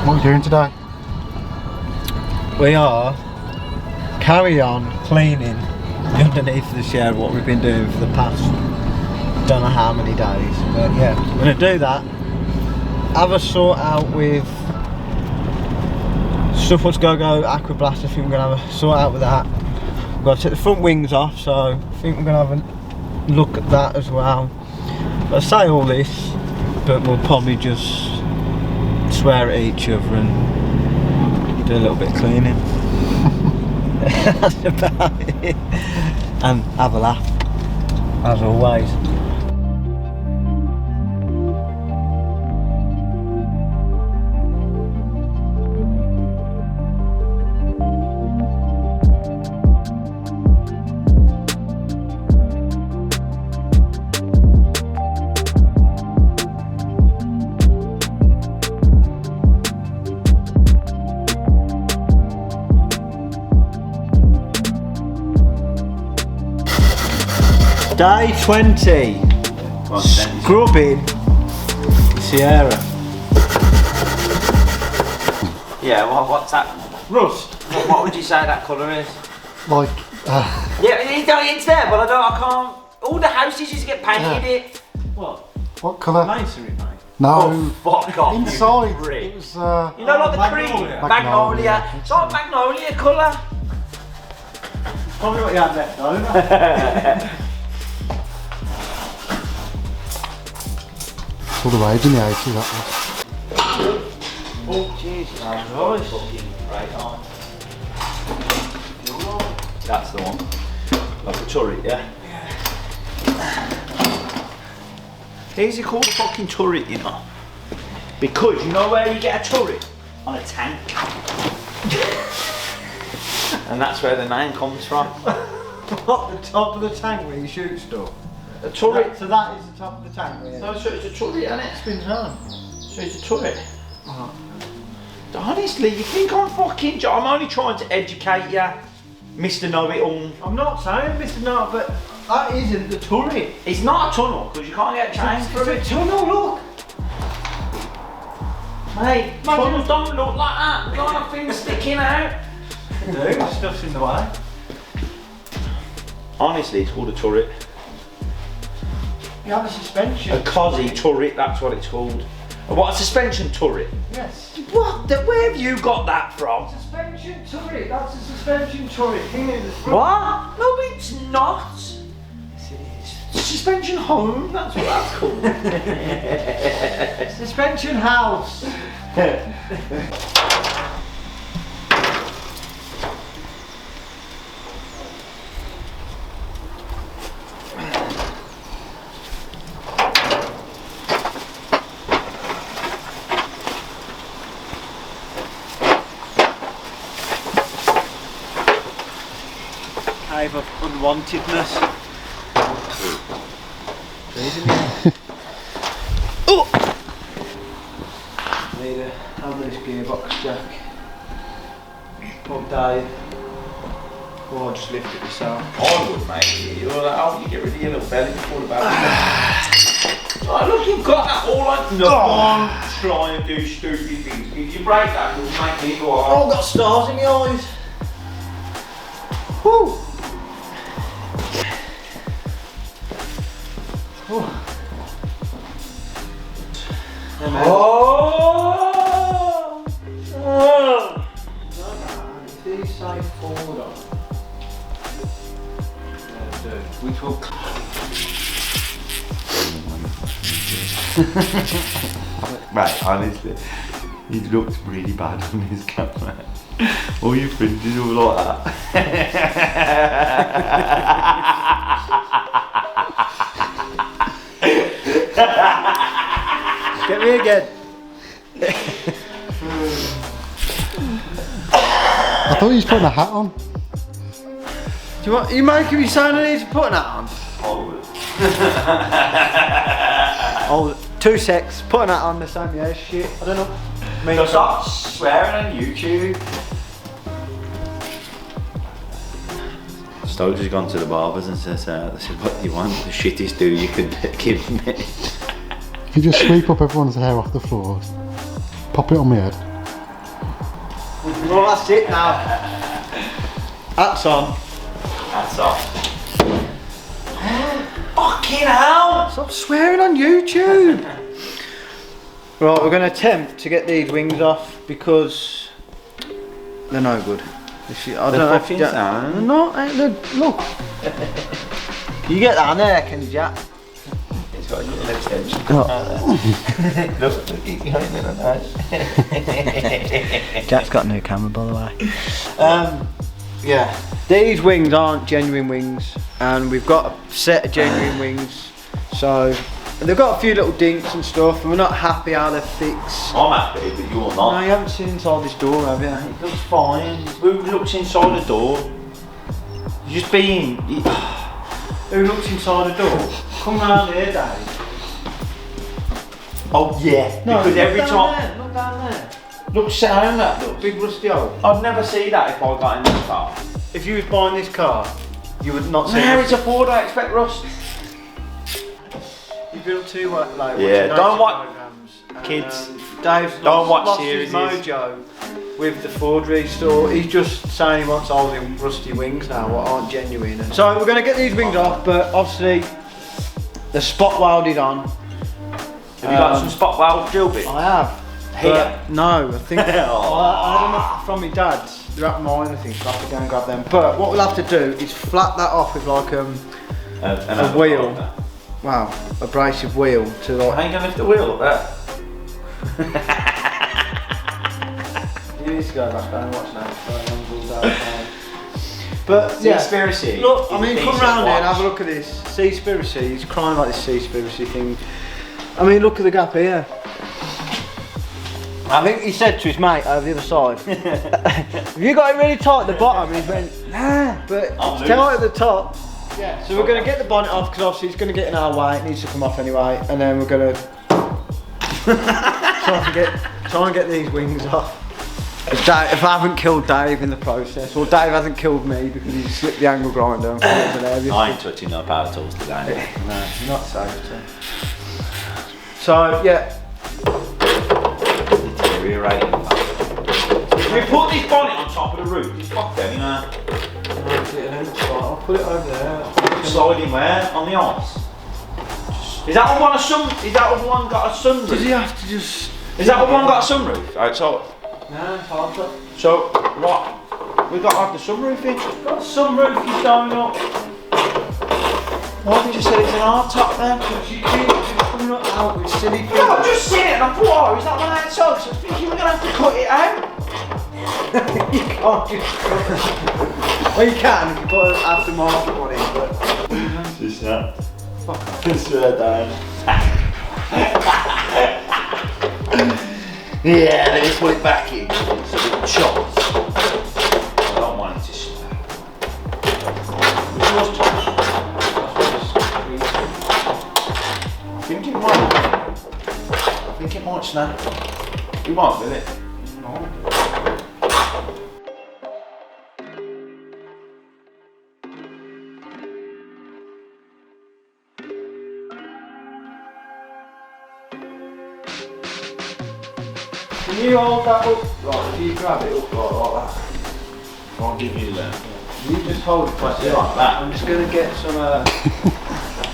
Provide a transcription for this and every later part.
What are we doing today? We are carry on cleaning underneath the shed, what we've been doing for the past don't know how many days. But yeah, we're going to do that. Have a sort out with stuff what's going to go aqua blast. I think we're going to have a sort out with that. We've got to take the front wings off, so I think we're going to have a look at that as well. But I say all this, but we'll probably just swear at each other and do a little bit of cleaning. That's about it. And have a laugh, as always. Day 20, scrubbing Sierra. Yeah, what's that? Rust. What would you say that colour is? Like, Yeah, it's there, but I can't. All the houses used to get painted it. what colour? Masonry, mate. No. Oh, fuck off. Inside, you prick. it was, You know, like the cream? Magnolia. It's like magnolia colour. Probably what you had left over. It's all the rage in the 80s, that Oh, jeez. Nice. Fucking right on. That's the one. Like a turret, yeah? Here's it called a fucking turret, you know? Because you know where you get a turret? On a tank. And that's where the name comes from. What, the top of the tank where you shoot stuff? A turret. So that is the top of the tank where No, so it's a turret, isn't it? spins round. So it's a turret. Honestly, you think I'm fucking... I'm only trying to educate you, Mr. Know-it-all. I'm not saying Mr. Nut, but that isn't the turret. It's not a tunnel, because you can't get a chain through it. It's a tunnel, look. Mate, tunnels don't look like that. They've got nothing sticking out. They do, stuff's in the way. Honestly, it's called a turret. You have a suspension. A cosy turret, that's what it's called. What, a suspension turret? Yes. What? Where have you got that from? Suspension turret, that's a suspension turret. Here in the front. What? No, it's not. Yes, it is. Suspension home, that's what that's called. Suspension house. Cave of unwantedness. Isn't it? Oh! Need a handless gearbox jack. Or Dave. Or just lift it yourself. I would, mate. You're like, oh, you get rid of your little belly before the belly. Oh, look, you've got that all like no one try and do stupid things. If you break that, it'll make me go Oh, off. I've got stars in my eyes. Woo! Oh! These side forward on. Which will. Right, honestly, he looks really bad on his camera. All your fringes all like that. Get me again. I thought he was putting a hat on. Do you want? You making me sound I need to put that on? Oh, 2 secs. Putting that on the same. Yeah, shit. I don't know. So stop swearing on YouTube. Stokes has gone to the barbers and says, they said, what do you want? The shittest do you could give me. If you just sweep up everyone's hair off the floor, pop it on my head. Well, that's it now. Hats on. That's off. Fucking hell! Stop swearing on YouTube. Right, we're going to attempt to get these wings off because they're no good. I don't know if you... They're not. Look. You get that on there, can you, Jack? It's got a little extension. Look, Jack's got a new camera, by the way. Yeah, these wings aren't genuine wings, and we've got a set of genuine wings. So they've got a few little dinks and stuff, and we're not happy how they're fixed. I'm happy, but you're not. No, you haven't seen inside this door, have you? It looks fine. Who looks inside the door? You're just being. Who looks inside the door? Come round here, Dave. Oh yeah. No, because every look time. down there, look down there. Look, sit down that looks. Big rusty hole. I'd never see that if I got in this car. If you was buying this car, you would not see No, it. it's a Ford. I expect rust. You've been up too like Yeah, watching don't nature watch- programs, and, Kids, Dave's don't watch lost series. his mojo with the Ford restore. He's just saying he wants all the rusty wings now, what aren't genuine. And so we're going to get these wings off, but obviously they're spot welded on. Have you got some spot weld drill bits? I have. Here? But no, I think I had enough from my dad's. They're at mine, I think, so I have to go and grab them. But what we'll have to do is flat that off with like a wheel. Wow, abrasive wheel to How like. you gonna lift the wheel up there? You need to go back down and watch now. But yeah, Seaspiracy. look, I mean, is a come decent round here and watch. have a look at this. Seaspiracy, he's crying about this Seaspiracy thing. I mean, look at the gap here. I think he said to his mate over the other side, have you got it really tight at the bottom? And he went, nah, but it's tight at the top. Yeah, so we're going to get the bonnet off because obviously it's going to get in our way, it needs to come off anyway, and then we're going to try and get these wings off. If I haven't killed Dave in the process, or Dave hasn't killed me because he slipped the angle grinder and thought it was hilarious. I ain't touching no power tools today. No, not safe. So yeah. Deteriorating. If we put this bonnet on top of the roof, it's fucked anyway. I'll put it over there. Sliding where? On the ice. Is that one got a sunroof? Does he have to just... Is that one got a sunroof? Right, so No, it's hard to... So what? We've got to have the sunroof in. Got some roof is going up. Why have you just said it's an hard top then? You keep coming up out with silly things. Yeah, I've just seen it and I thought, oh, is that one outside? So I was thinking we're going to have to cut it out. You can't just... Well, you can if you put an aftermarket one in, but... Just that. Fuck off. Just swear down. Yeah, then you put it back in. It's a bit chopped. I don't want it to snap. Which was chopped? I think it might snap. You won't, will it? No. Can you hold that up? Right, if you grab it up like that. I'll give you that. You just hold it like that. I'm just going to get some...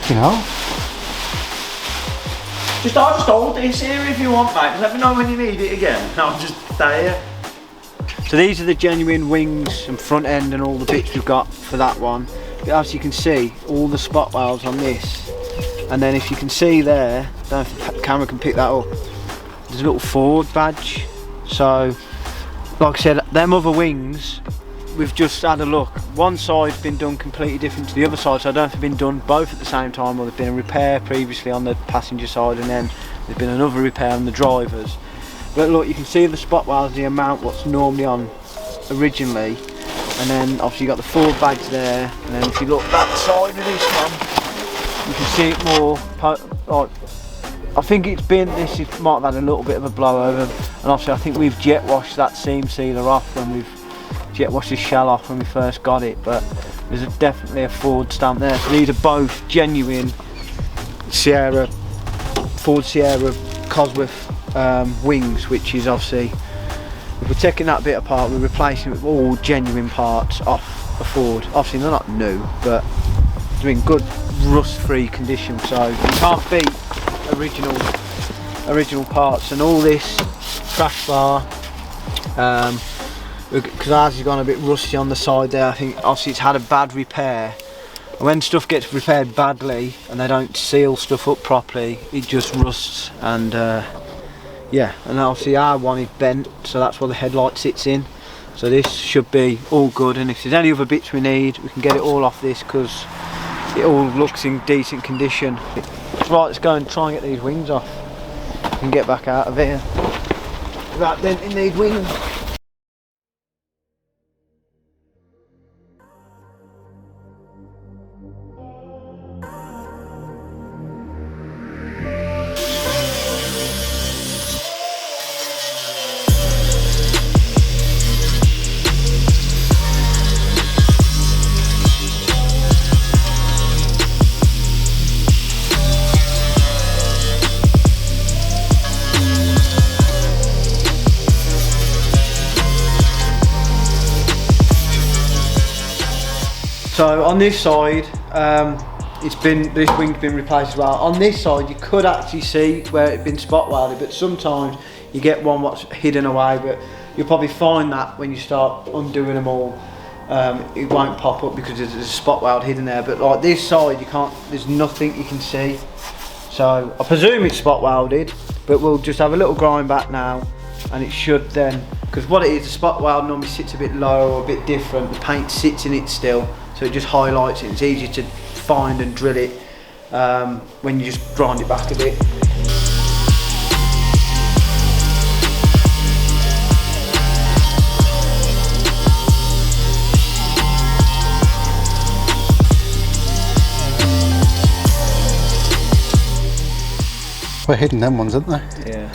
You know? I'll just hold this here if you want, mate. Let me know when you need it again. I'll just stay here. So these are the genuine wings and front end and all the bits we've got for that one. But as you can see, all the spot welds on this. And then if you can see there, I don't know if the camera can pick that up, there's a little Ford badge. So, like I said, them other wings, we've just had a look. One side's been done completely different to the other side, so I don't know if they've been done both at the same time or there's been a repair previously on the passenger side and then there's been another repair on the drivers. But look, you can see the spot welds, the amount what's normally on originally, and then obviously you got the Ford badge there, and then if you look that side of this one, you can see it more, like, I think it's been, might have had a little bit of a blowover, and obviously I think we've jet washed that seam sealer off when we've jet washed the shell off when we first got it, but there's definitely a Ford stamp there. So these are both genuine Ford Sierra Cosworth wings, which is obviously We're taking that bit apart, we're replacing it with all genuine parts off a Ford. Obviously they're not new, but they're in good rust-free condition, so you can't beat original parts. And all this crash bar, because ours has gone a bit rusty on the side there, I think obviously it's had a bad repair. And when stuff gets repaired badly and they don't seal stuff up properly, it just rusts. And yeah, and obviously our one is bent, so that's where the headlight sits in. So this should be all good, and if there's any other bits we need, we can get it all off this, because it all looks in decent condition. Right, let's go and try and get these wings off and get back out of here without denting these wings. So on this side, this wing's been replaced as well. On this side, you could actually see where it'd been spot welded, but sometimes you get one what's hidden away. But you'll probably find that when you start undoing them all, it won't pop up because there's a spot weld hidden there. But like this side, you can't. There's nothing you can see. So I presume it's spot welded, but we'll just have a little grind back now, and it should then. Because what it is, the spot weld normally sits a bit low or a bit different. The paint sits in it still. So it just highlights it. It's easy to find and drill it when you just grind it back a bit. We're hitting them ones, aren't they? Yeah.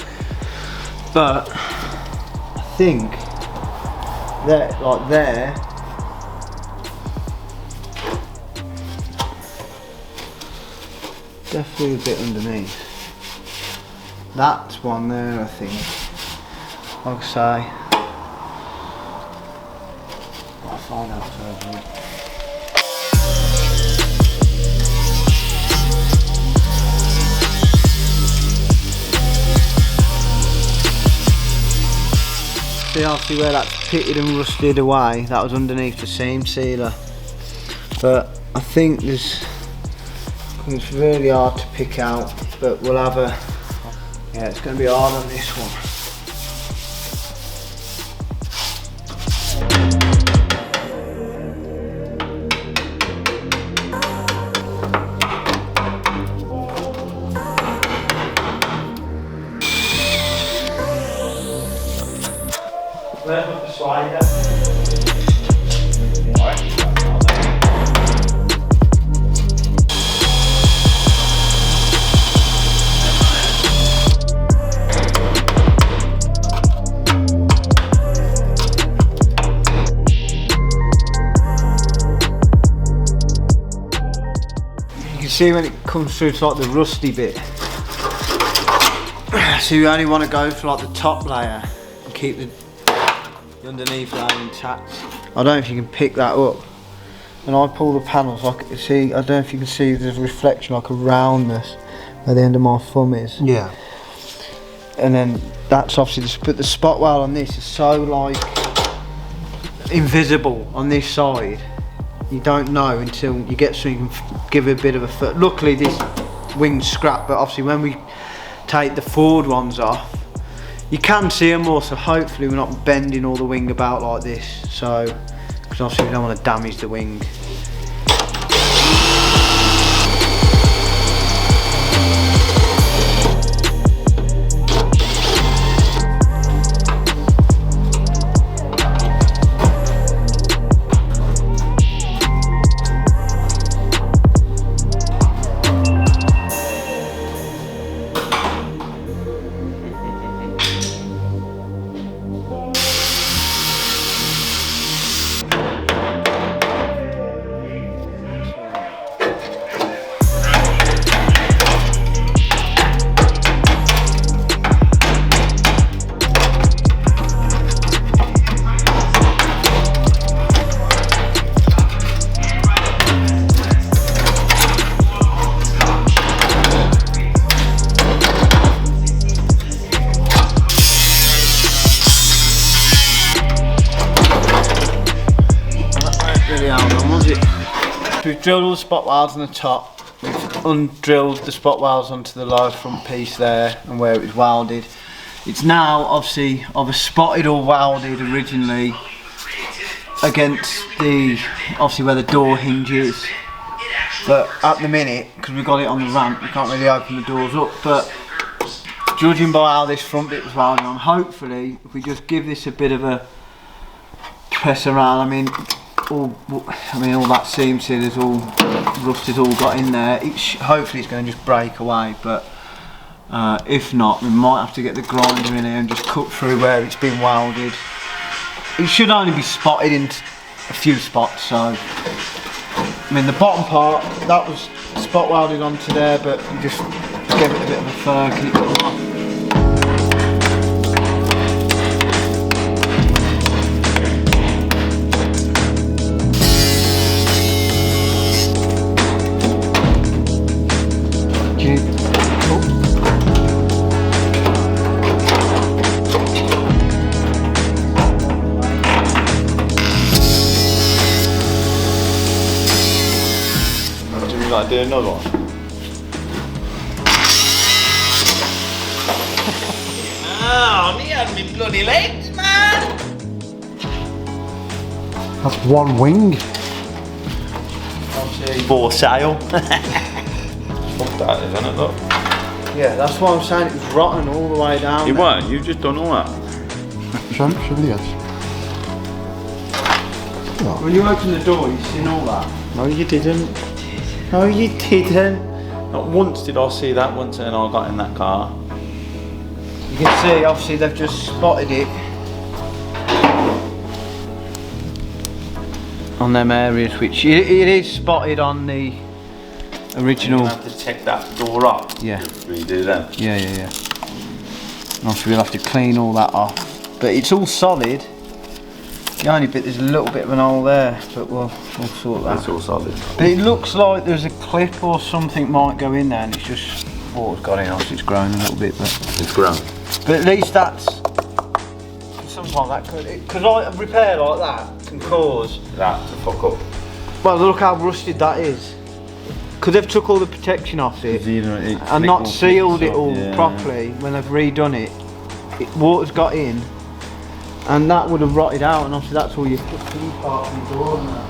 But I think that like there. Definitely a bit underneath. That's one there, I think. Like I say. I'll find out further. See, obviously where that's pitted and rusted away, that was underneath the seam sealer. But I think it's really hard to pick out, but we'll have a, yeah, it's going to be hard on this one. Where's the slider? See when it comes through to like the rusty bit, so you only want to go for like the top layer and keep the underneath layer intact. I don't know if you can pick that up. And I pull the panels, like see, I don't know if you can see there's a reflection like a roundness where the end of my thumb is. Yeah. And then that's obviously just, but the spot weld on this is so like invisible on this side. You don't know until you get so you can give it a bit of a foot. Luckily this wing's scrapped, but obviously when we take the forward ones off, you can see them more, so hopefully we're not bending all the wing about like this. So, because obviously we don't want to damage the wing. We've drilled all the spot welds on the top. We've undrilled the spot welds onto the lower front piece there and where it was welded. It's now obviously either spotted or welded originally against the, obviously where the door hinge is. But at the minute, because we've got it on the ramp, we can't really open the doors up. But judging by how this front bit was welded on, hopefully if we just give this a bit of a press around, I mean all that seam seal is all rust is all got in there. Hopefully it's going to just break away, but if not, we might have to get the grinder in here and just cut through where it's been welded. It should only be spotted in a few spots, so I mean the bottom part that was spot welded onto there, but you just give it a bit of a furk and it got off. Do another one. Oh, he had me bloody legs, man! That's one wing. For sale. Fuck that, isn't it, look? Yeah, that's what I'm saying, it was rotten all the way down. You weren't, you've just done all that. Show me the edge. Oh. When you open the door, you've seen all that. No, you didn't. No, you didn't. Not once did I see that once and I got in that car. You can see, obviously, they've just spotted it on them areas, which it is spotted on the original. You have to take that door off. Yeah. Redo them. Yeah. Obviously, we'll have to clean all that off. But it's all solid. The only bit, there's a little bit of an hole there, but we'll sort that. It's all solid. But it looks like there's a clip or something might go in there, and it's just water's got in. Obviously, it's grown a little bit, but It's grown. at least that's sometimes that could, because like a repair like that can cause That to fuck up. Well, look how rusted that is. Because they've took all the protection off it and not sealed it all properly when they've redone it. Water's got in and that would have rotted out, and obviously that's all your key part of the door and that.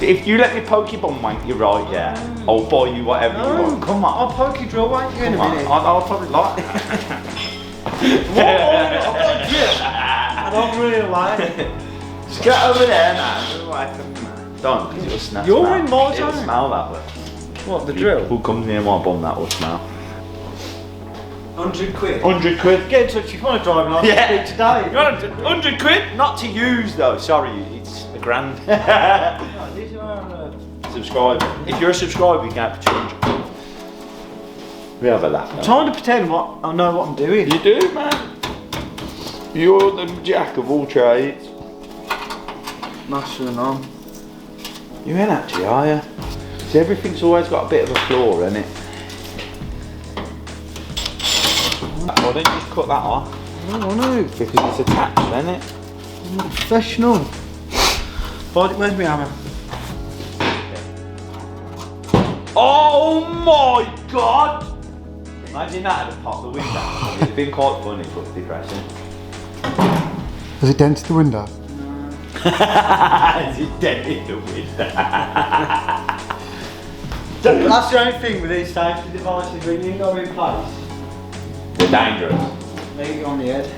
If you let me poke your bum, wank, you're right, yeah. I'll buy you whatever you want. Come on, I'll poke your drill, won't you, in a minute? I'll probably like it. I don't really like it. Just get over there now. Don't, because it'll snap. You're in my It'll zone. smell that way. What, the drill? Who comes near my bum, that will smell. 100 quid. 100 quid. Get in touch, you want to drive an Yeah. today. You want 100 quid? Not to use though, sorry, it's a grand. Subscribe. If you're a subscriber, you can have 200 quid. We have a laugh. I'm trying to pretend I know what I'm doing. You do, man. You're the jack of all trades. Master and on. You ain't actually, are you? See, everything's always got a bit of a flaw in it. Why don't you just cut that off? I don't want to. Because it's attached, isn't it? I'm not professional. Where's my hammer? Oh my god! Imagine that at the top of the window. It's been quite funny but depressing. Has it dented the window? Is it dead in the window? That's the only thing with these safety devices, when you go in place, They're dangerous. leave it on the head.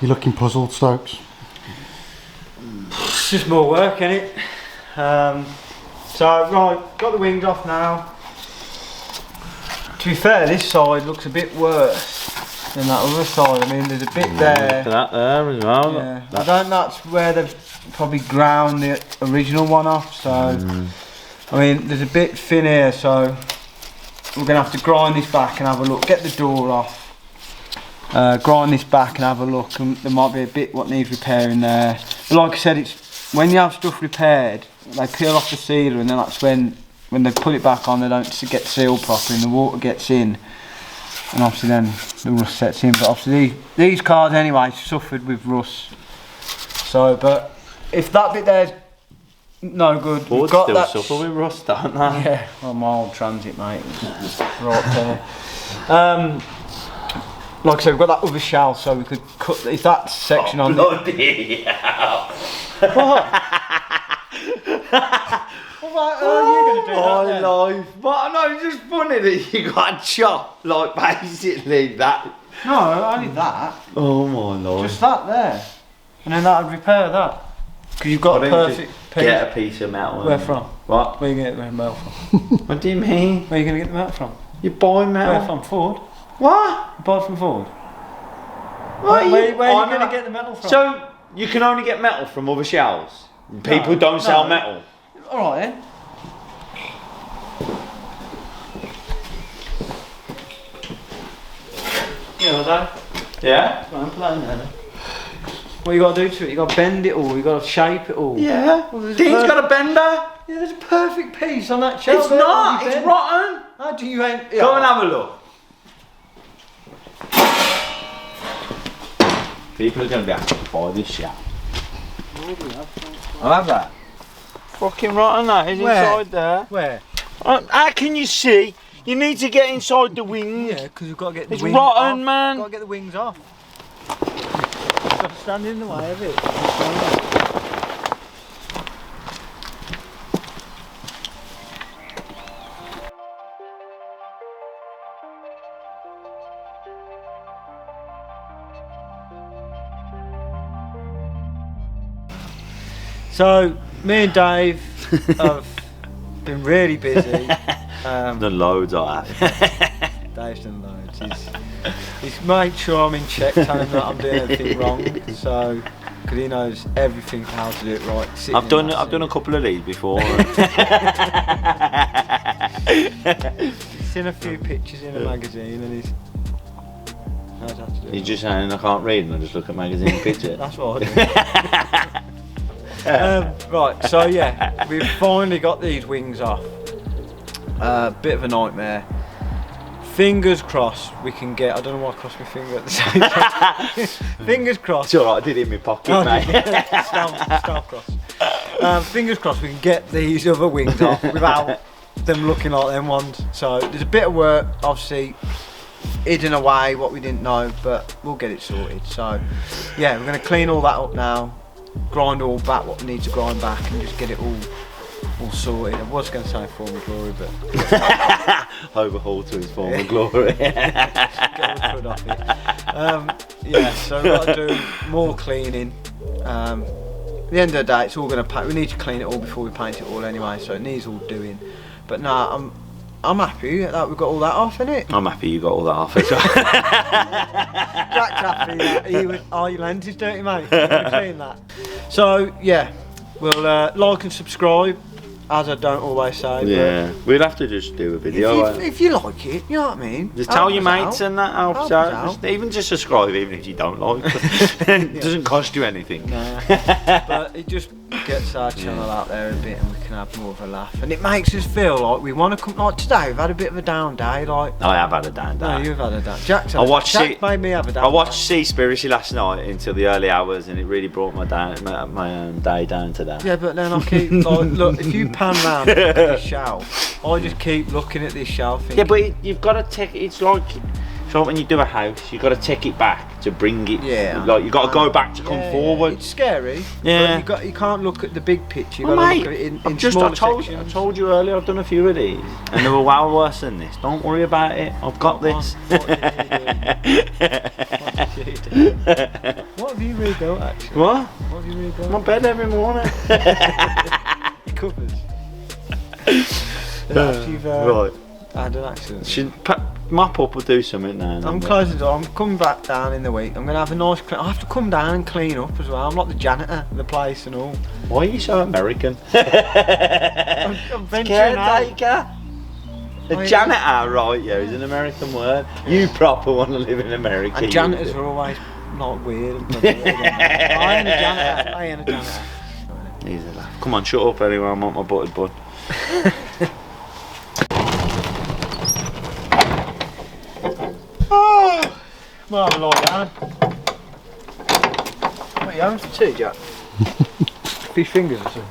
You're looking puzzled, Stokes. It's just more work, isn't it? So right, got the wings off now. To be fair, this side looks a bit worse than that other side. I mean, there's a bit there. That there as well. Yeah. I don't know, that's where they've probably ground the original one off. So, I mean, there's a bit thin here, so we're gonna have to grind this back and have a look. Get the door off. Grind this back and have a look. And there might be a bit what needs repairing there. But like I said, it's when you have stuff repaired, they peel off the sealer, and then that's when they put it back on, they don't get sealed properly, and the water gets in, and obviously then the rust sets in. But obviously these cars anyway suffered with rust. So, but if that bit there's no good, we've got still that. suffer with rust, don't they? Yeah, well, my old Transit, mate, it's right there. Like I said, we've got that other shell, so we could cut if that section on. Bloody hell. What? What are you going to do that then? Life. But I know, it's just funny that you got a chop, like basically that. No, only that. Oh my lord. Just that there. And then that would repair that. Because you've got a perfect piece. Get a piece of metal. Where from? What? Where are you going to get the metal from? What do you mean? Where are you going to get the metal from? You buy metal? Where from? Ford? What? You buy it from Ford? Where Where are you going to get the metal from? So, you can only get metal from other shells? People don't sell metal? Alright then. You know that? Yeah? I'm playing there then. What you got to do to it? You got to bend it all, you got to shape it all. Yeah. Well, Dean's got a bender? Yeah, there's a perfect piece on that shelf. It's not, it's rotten. How do you ain't... Go and have a look. People are going to be happy to buy this shell. I'll have that. Fucking rotten that is inside there. Where? How can you see? You need to get inside the wing. Yeah, because you've got to get the It's wings rotten, off. man. Got to get the wings off. You've got to stand in the way of it. So, me and Dave have been really busy. The loads I have. Dave's done loads. He's made sure I'm in check, telling him that I'm doing everything wrong. So, because he knows everything how to do it right. I've done a couple of these before. He's seen a few pictures in a magazine and he's knows how to do it. He's just saying I can't read and I just look at magazine pictures. That's what I do. Right, so yeah, we've finally got these wings off. Bit of a nightmare. Fingers crossed we can get. I don't know why I crossed my finger at the same time. Fingers crossed. It's alright, I did it in my pocket, mate. Star cross. Fingers crossed we can get these other wings off without them looking like them ones. So there's a bit of work, obviously, hidden away what we didn't know, but we'll get it sorted. So yeah, we're going to clean all that up now. Grind all back what we need to grind back and just get it all sorted. I was going to say former glory, but overhaul to his former glory. Get the crud off it. Yeah, so we've got to do more cleaning. At the end of the day, it's all going to paint. We need to clean it all before we paint it all anyway, so it needs all doing. But nah, I'm happy that we've got all that off, innit? I'm happy you got all that off as well. Jack's happy that your lens is dirty, mate. Clean that. So yeah, we'll like and subscribe, as I don't always say. Yeah, we'll have to just do a video. If you like it, you know what I mean. Just tell your mates and that helps Help out. us out. Just subscribe even if you don't like it. It doesn't cost you anything. Nah. But it just gets our channel out there a bit and we can have more of a laugh. And it makes us feel like we want to come, like today we've had a bit of a down day. Like, I have had a down day. no, you've had a down. Jack made me have a down I watched day. Seaspiracy last night until the early hours and it really brought my day down to that. Yeah, but then I keep, like, look, if you pan round and look at this shelf, I just keep looking at this shelf thinking, Yeah, but you've got to take it's like when you do a house, you've got to take it back to bring it. Yeah, like you've got to go back to come yeah, forward. It's scary. Yeah. But you can't look at the big picture. Well, You've got to mate, look at it in I smaller told sections. you earlier I've done a few of these and they were well worse than this. Don't worry about it. I've got this. What have you rebuilt actually? What? What have you rebuilt? My bed every morning. Covers. After you've Right. had an accident. Should mop up or do something now. I'm closing the door. I'm coming back down in the week. I'm gonna have a nice clean. I have to come down and clean up as well. I'm like the janitor of the place and all. Why are you so American? I'm venturing out. Caretaker. A janitor, right? Yeah, is an American word. You proper want to live in America. And janitors are always like weird. I ain't a janitor. I ain't a janitor. Easy laugh. Come on, shut up anyway. I want my buttered bun. Well, have a lie down. What are you having for tea, Jack? Fish fingers or something?